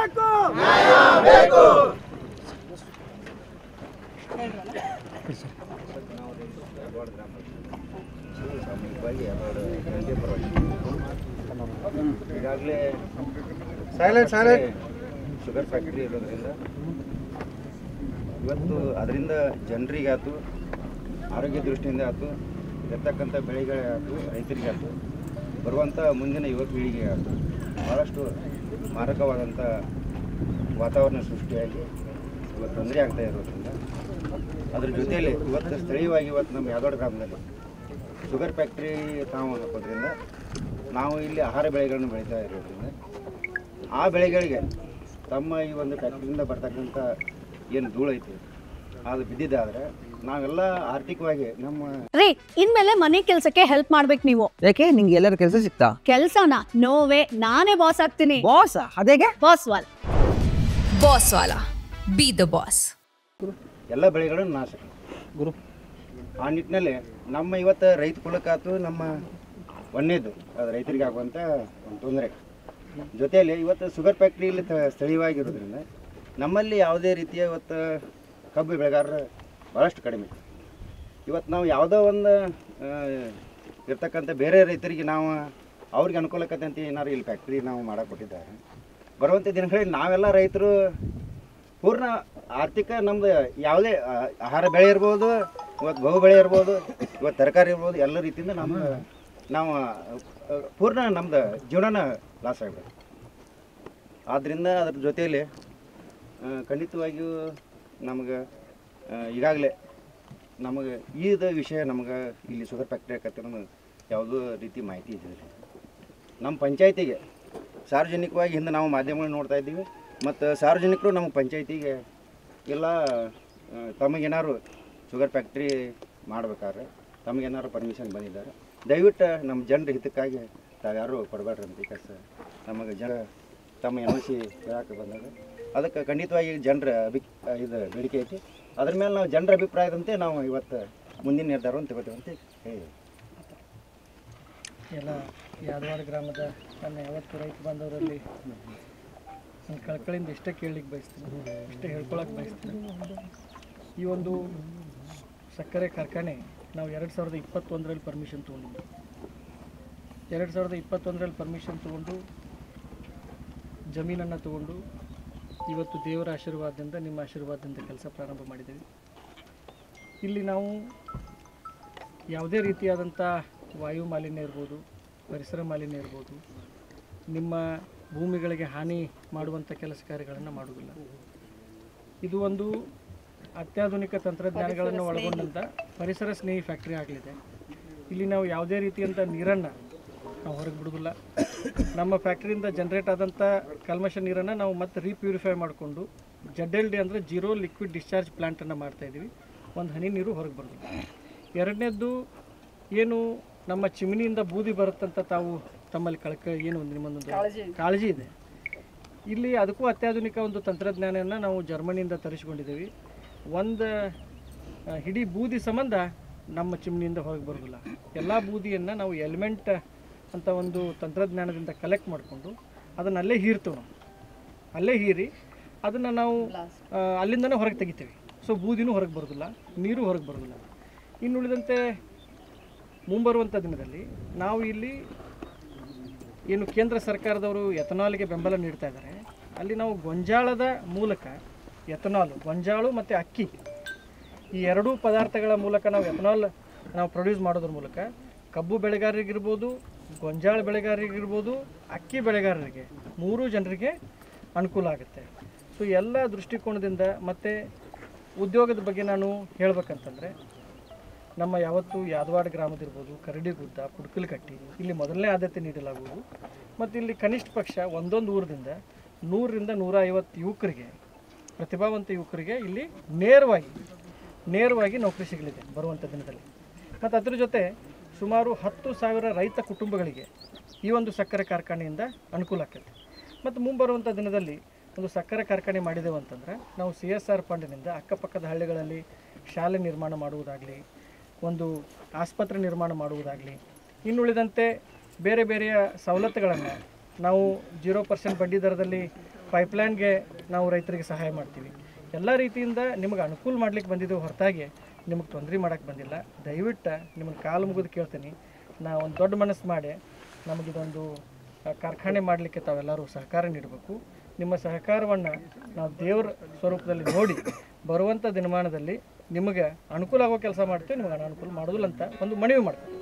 ಬೇಕು ನ್ಯಾಯ ಬೇಕು. ಈಗಾಗಲೇ ಶುಗರ್ ಫ್ಯಾಕ್ಟ್ರಿ ಇರೋದ್ರಿಂದ ಇವತ್ತು ಅದರಿಂದ ಜನರಿಗೆ ಆಯ್ತು, ಆರೋಗ್ಯ ದೃಷ್ಟಿಯಿಂದ ಆಯ್ತು, ಇರ್ತಕ್ಕಂಥ ಬೆಳೆಗಳೇ ಆಯ್ತು, ರೈತರಿಗೆ ಆಯ್ತು, ಬರುವಂಥ ಮುಂದಿನ ಯುವ ಪೀಳಿಗೆ ಆಯ್ತು ಭಾಳಷ್ಟು ಮಾರಕವಾದಂಥ ವಾತಾವರಣ ಸೃಷ್ಟಿಯಾಗಿ ಇವತ್ತು ತೊಂದರೆ ಆಗ್ತಾ ಇರೋದ್ರಿಂದ ಅದ್ರ ಜೊತೆಯಲ್ಲಿ ಇವತ್ತು ಸ್ಥಳೀಯವಾಗಿ ಇವತ್ತು ನಮ್ಮ ಯಾದವಾಡ ಗ್ರಾಮದಲ್ಲಿ ಶುಗರ್ ಫ್ಯಾಕ್ಟ್ರಿ ತಾವು ಹಾಕೋದ್ರಿಂದ ನಾವು ಇಲ್ಲಿ ಆಹಾರ ಬೆಳೆಗಳನ್ನು ಬೆಳೀತಾ ಇರೋದ್ರಿಂದ ಆ ಬೆಳೆಗಳಿಗೆ ತಮ್ಮ ಈ ಒಂದು ಫ್ಯಾಕ್ಟ್ರಿಯಿಂದ ಬರ್ತಕ್ಕಂಥ ಏನು ಧೂಳು ಐತಿ ಅದು ಬಿದ್ದಿದ್ದಾದ್ರೆ ನಾವೆಲ್ಲ ಆರ್ಥಿಕವಾಗಿ ನಮ್ಮ ರೀ ಇನ್ಮೇಲೆ ಮನೆ ಕೆಲ್ಸಕ್ಕೆ ಹೆಲ್ಪ್ ಮಾಡ್ಬೇಕು ನೀವು. ಯಾಕೆ ನಿಂಗೆ ಎಲ್ಲರ ಕೆಲಸ ಸಿಗ್ತಾ? ಕೆಲ್ಸನ ನೋವೇ ನಾನೇ ಬಾಸ್ ಆಗ್ತೀನಿ. ಬಾಸ್ ಅದೇಗೆ? ಬಾಸ್ ವಾಲ್ ಬಾಸ್ ವಾಲ ಬಿ ದ ಬಾಸ್. ಎಲ್ಲ ಬೆಳೆಗಳನ್ನು ನಾಶ ಗುರು. ಆ ನಿಟ್ಟಿನಲ್ಲಿ ನಮ್ಮ ಇವತ್ತು ರೈತ ಕುಲಕ್ಕಾತು ನಮ್ಮ ಒಣ್ಣೆದು ಅದು ರೈತರಿಗೆ ಆಗುವಂಥ ಒಂದು ತೊಂದರೆ ಜೊತೆಯಲ್ಲಿ ಇವತ್ತು ಶುಗರ್ ಫ್ಯಾಕ್ಟ್ರಿ ಇಲ್ಲಿ ಸ್ಥಳೀಯವಾಗಿರೋದ್ರಿಂದ ನಮ್ಮಲ್ಲಿ ಯಾವುದೇ ರೀತಿಯ ಇವತ್ತು ಕಬ್ಬು ಬೆಳೆಗಾರರು ಭಾಳಷ್ಟು ಕಡಿಮೆ. ಇವತ್ತು ನಾವು ಯಾವುದೋ ಒಂದು ಇರ್ತಕ್ಕಂಥ ಬೇರೆ ರೈತರಿಗೆ ನಾವು ಅವ್ರಿಗೆ ಅನುಕೂಲಕ್ಕಂತ ಅಂತ ಏನಾರು ಇಲ್ಲಿ ಫ್ಯಾಕ್ಟ್ರಿ ನಾವು ಮಾಡಕ್ಕೆ ಕೊಟ್ಟಿದ್ದಾರೆ. ಬರುವಂಥ ದಿನಗಳಲ್ಲಿ ನಾವೆಲ್ಲ ರೈತರು ಪೂರ್ಣ ಆರ್ಥಿಕ ನಮ್ಮದು ಯಾವುದೇ ಆಹಾರ ಬೆಳೆ ಇರ್ಬೋದು, ಇವತ್ತು ಬಹು ಬೆಳೆ ಇರ್ಬೋದು, ಇವತ್ತು ತರಕಾರಿ ಇರ್ಬೋದು, ಎಲ್ಲ ರೀತಿಯಿಂದ ನಾವು ಪೂರ್ಣ ನಮ್ಮದು ಜೀವನನ ಲಾಸ್ ಆಗ್ಬೇಕು. ಆದ್ದರಿಂದ ಅದ್ರ ಜೊತೆಯಲ್ಲಿ ಖಂಡಿತವಾಗಿಯೂ ನಮಗೆ ಈಗಾಗಲೇ ನಮಗೆ ಈದ ವಿಷಯ ನಮಗೆ ಇಲ್ಲಿ ಶುಗರ್ ಫ್ಯಾಕ್ಟ್ರಿ ಆಕತ್ತೆ ಯಾವುದೋ ರೀತಿ ಮಾಹಿತಿ ಇದ್ದಿಲ್ಲ. ನಮ್ಮ ಪಂಚಾಯತಿಗೆ ಸಾರ್ವಜನಿಕವಾಗಿ ಹಿಂದೆ ನಾವು ಮಾಧ್ಯಮಗಳನ್ನ ನೋಡ್ತಾ ಇದ್ದೀವಿ ಮತ್ತು ಸಾರ್ವಜನಿಕರು ನಮ್ಮ ಪಂಚಾಯತಿಗೆ ಎಲ್ಲ ತಮಗೇನಾದ್ರು ಶುಗರ್ ಫ್ಯಾಕ್ಟ್ರಿ ಮಾಡ್ಬೇಕಾದ್ರೆ ತಮಗೇನಾದ್ರು ಪರ್ಮಿಷನ್ ಬಂದಿದ್ದಾರೆ, ದಯವಿಟ್ಟು ನಮ್ಮ ಜನರ ಹಿತಕ್ಕಾಗಿ ತಾವ್ಯಾರು ಕೊಡಬೇಡ್ರಿ ಅಂತ ಕೆಲಸ ನಮಗೆ ತಮ್ಮ NOC ಹೇಳಕ್ಕೆ ಬಂದಾಗ ಅದಕ್ಕೆ ಖಂಡಿತವಾಗಿ ಜನರ ಇದು ಬೇಡಿಕೆ ಐತಿ. ಅದ್ರ ಮೇಲೆ ನಾವು ಜನರ ಅಭಿಪ್ರಾಯದಂತೆ ನಾವು ಇವತ್ತು ಮುಂದಿನ ನಿರ್ಧಾರವನ್ನು ತಗೋತೀವಿ ಅಂತ ಹೇಳಿ ಎಲ್ಲ ಯಾದವಾಡ ಗ್ರಾಮದ ನನ್ನ ಯಾವತ್ತು ರೈತ ಬಾಂಧವರಲ್ಲಿ ನನ್ನ ಕಳ್ಕಳಿಂದ ಇಷ್ಟೇ ಕೇಳಲಿಕ್ಕೆ ಬಯಸ್ತೀನಿ, ಇಷ್ಟೇ ಹೇಳ್ಕೊಳಕ್ಕೆ ಬಯಸ್ತೀನಿ. ಈ ಒಂದು ಸಕ್ಕರೆ ಕಾರ್ಖಾನೆ ನಾವು 2021ರಲ್ಲಿ ಪರ್ಮಿಷನ್ ತೊಗೊಂಡಿದ್ವಿ. 2021ರಲ್ಲಿ ಪರ್ಮಿಷನ್ ತೊಗೊಂಡು ಜಮೀನನ್ನು ತೊಗೊಂಡು ಇವತ್ತು ದೇವರ ಆಶೀರ್ವಾದದಿಂದ ನಿಮ್ಮ ಆಶೀರ್ವಾದದಿಂದ ಕೆಲಸ ಪ್ರಾರಂಭ ಮಾಡಿದ್ದೀವಿ. ಇಲ್ಲಿ ನಾವು ಯಾವುದೇ ರೀತಿಯಾದಂಥ ವಾಯು ಮಾಲಿನ್ಯ ಇರ್ಬೋದು, ಪರಿಸರ ಮಾಲಿನ್ಯ ಇರ್ಬೋದು, ನಿಮ್ಮ ಭೂಮಿಗಳಿಗೆ ಹಾನಿ ಮಾಡುವಂಥ ಕೆಲಸ ಕಾರ್ಯಗಳನ್ನು ಮಾಡುವುದಿಲ್ಲ. ಇದು ಒಂದು ಅತ್ಯಾಧುನಿಕ ತಂತ್ರಜ್ಞಾನಗಳನ್ನು ಒಳಗೊಂಡಂಥ ಪರಿಸರ ಸ್ನೇಹಿ ಫ್ಯಾಕ್ಟ್ರಿ ಆಗಲಿದೆ. ಇಲ್ಲಿ ನಾವು ಯಾವುದೇ ರೀತಿಯಂಥ ನೀರನ್ನು ನಾವು ಹೊರಗೆ ಬಿಡೋದಿಲ್ಲ. ನಮ್ಮ ಫ್ಯಾಕ್ಟ್ರಿಯಿಂದ ಜನ್ರೇಟ್ ಆದಂಥ ಕಲ್ಮಶ ನೀರನ್ನು ನಾವು ಮತ್ತೆ ರೀಪ್ಯೂರಿಫೈ ಮಾಡಿಕೊಂಡು ZLD ಅಂದರೆ ಜೀರೋ ಲಿಕ್ವಿಡ್ ಡಿಸ್ಚಾರ್ಜ್ ಪ್ಲ್ಯಾಂಟನ್ನು ಮಾಡ್ತಾಯಿದ್ದೀವಿ. ಒಂದು ಹನಿ ನೀರು ಹೊರಗೆ ಬರೋದಿಲ್ಲ. ಎರಡನೇದ್ದು ಏನು ನಮ್ಮ ಚಿಮನಿಯಿಂದ ಬೂದಿ ಬರುತ್ತಂತ ತಾವು ತಮ್ಮಲ್ಲಿ ಏನು ನಿಮ್ಮೊಂದೊಂದು ಕಾಳಜಿ ಇದೆ. ಇಲ್ಲಿ ಅದಕ್ಕೂ ಅತ್ಯಾಧುನಿಕ ಒಂದು ತಂತ್ರಜ್ಞಾನವನ್ನು ನಾವು ಜರ್ಮನಿಯಿಂದ ತರಿಸ್ಕೊಂಡಿದ್ದೀವಿ. ಒಂದು ಇಡೀ ಬೂದಿ ಸಂಬಂಧ ನಮ್ಮ ಚಿಮನಿಯಿಂದ ಹೊರಗೆ ಬರೋದಿಲ್ಲ. ಎಲ್ಲ ಬೂದಿಯನ್ನು ನಾವು ಎಲಿಮೆಂಟ್ ಅಂತ ಒಂದು ತಂತ್ರಜ್ಞಾನದಿಂದ ಕಲೆಕ್ಟ್ ಮಾಡಿಕೊಂಡು ಅದನ್ನು ಅಲ್ಲೇ ಹೀರ್ತೀವಿ. ನಾವು ಅಲ್ಲೇ ಹೀರಿ ಅದನ್ನು ನಾವು ಅಲ್ಲಿಂದನೇ ಹೊರಗೆ ತೆಗಿತೀವಿ. ಸೊ ಬೂದಿನೂ ಹೊರಗೆ ಬರೋದಿಲ್ಲ, ನೀರು ಹೊರಗೆ ಬರೋದಿಲ್ಲ. ಇನ್ನು ಉಳಿದಂತೆ ಮುಂಬರುವಂಥ ದಿನದಲ್ಲಿ ನಾವು ಇಲ್ಲಿ ಏನು ಕೇಂದ್ರ ಸರ್ಕಾರದವರು ಎಥನಾಲ್ಗೆ ಬೆಂಬಲ ನೀಡ್ತಾ ಇದ್ದಾರೆ, ಅಲ್ಲಿ ನಾವು ಗೊಂಜಾಳದ ಮೂಲಕ ಎಥನಾಲ್, ಗೊಂಜಾಳು ಮತ್ತು ಅಕ್ಕಿ ಈ ಎರಡೂ ಪದಾರ್ಥಗಳ ಮೂಲಕ ನಾವು ಎಥನಾಲ್ ನಾವು ಪ್ರೊಡ್ಯೂಸ್ ಮಾಡೋದ್ರ ಮೂಲಕ ಕಬ್ಬು ಬೆಳೆಗಾರರಿಗಿರ್ಬೋದು, ಗೊಂಜಾಳ ಬೆಳೆಗಾರರಿಗಿರ್ಬೋದು, ಅಕ್ಕಿ ಬೆಳೆಗಾರರಿಗೆ 3 ಜನರಿಗೆ ಅನುಕೂಲ ಆಗುತ್ತೆ. ಸೊ ಎಲ್ಲ ದೃಷ್ಟಿಕೋನದಿಂದ ಮತ್ತು ಉದ್ಯೋಗದ ಬಗ್ಗೆ ನಾನು ಹೇಳಬೇಕಂತಂದರೆ ನಮ್ಮ ಯಾವತ್ತು ಯಾದವಾಡ ಗ್ರಾಮದಿರ್ಬೋದು, ಕರಡಿಗುಡ್ಡ, ಕುಡ್ಕಲಕಟ್ಟಿ ಇಲ್ಲಿ ಮೊದಲನೇ ಆದ್ಯತೆ ನೀಡಲಾಗುವುದು. ಮತ್ತು ಇಲ್ಲಿ ಕನಿಷ್ಠ ಪಕ್ಷ ಒಂದೊಂದು ಊರದಿಂದ 100ರಿಂದ 150 ಯುವಕರಿಗೆ, ಪ್ರತಿಭಾವಂತ ಯುವಕರಿಗೆ ಇಲ್ಲಿ ನೇರವಾಗಿ ನೌಕರಿ ಸಿಗಲಿದೆ ಬರುವಂಥ ದಿನದಲ್ಲಿ. ಮತ್ತು ಅದ್ರ ಜೊತೆ ಸುಮಾರು 10,000 ರೈತ ಕುಟುಂಬಗಳಿಗೆ ಈ ಒಂದು ಸಕ್ಕರೆ ಕಾರ್ಖಾನೆಯಿಂದ ಅನುಕೂಲ ಆಗ್ತೈತೆ. ಮತ್ತು ಮುಂಬರುವಂಥ ದಿನದಲ್ಲಿ ಒಂದು ಸಕ್ಕರೆ ಕಾರ್ಖಾನೆ ಮಾಡಿದೆವು ಅಂತಂದರೆ ನಾವು CSR ಫಂಡಿನಿಂದ ಅಕ್ಕಪಕ್ಕದ ಹಳ್ಳಿಗಳಲ್ಲಿ ಶಾಲೆ ನಿರ್ಮಾಣ ಮಾಡುವುದಾಗಲಿ, ಒಂದು ಆಸ್ಪತ್ರೆ ನಿರ್ಮಾಣ ಮಾಡುವುದಾಗಲಿ, ಇನ್ನುಳಿದಂತೆ ಬೇರೆ ಬೇರೆಯ ಸವಲತ್ತುಗಳನ್ನು ನಾವು 0% ಬಡ್ಡಿ ದರದಲ್ಲಿ ಪೈಪ್ಲೈನ್ಗೆ ನಾವು ರೈತರಿಗೆ ಸಹಾಯ ಮಾಡ್ತೀವಿ. ಎಲ್ಲ ರೀತಿಯಿಂದ ನಿಮಗೆ ಅನುಕೂಲ ಮಾಡ್ಲಿಕ್ಕೆ ಬಂದಿದ್ದೇವೆ ಹೊರತಾಗಿ ನಿಮಗೆ ತೊಂದರೆ ಮಾಡೋಕ್ಕೆ ಬಂದಿಲ್ಲ. ದಯವಿಟ್ಟು ನಿಮಗೆ ಕಾಲು ಮುಗಿದು ಕೇಳ್ತೀನಿ, ನಾ ಒಂದು ದೊಡ್ಡ ಮನಸ್ಸು ಮಾಡಿ ನಮಗಿದೊಂದು ಕಾರ್ಖಾನೆ ಮಾಡಲಿಕ್ಕೆ ತಾವೆಲ್ಲರೂ ಸಹಕಾರ ನೀಡಬೇಕು. ನಿಮ್ಮ ಸಹಕಾರವನ್ನು ನಾವು ದೇವರ ಸ್ವರೂಪದಲ್ಲಿ ನೋಡಿ ಬರುವಂಥ ದಿನಮಾನದಲ್ಲಿ ನಿಮಗೆ ಅನುಕೂಲ ಆಗೋ ಕೆಲಸ ಮಾಡ್ತೀವಿ, ನಿಮಗೆ ಅನಾನುಕೂಲ ಮಾಡೋದಿಲ್ಲ ಅಂತ ಒಂದು ಮನವಿ ಮಾಡ್ತೀವಿ.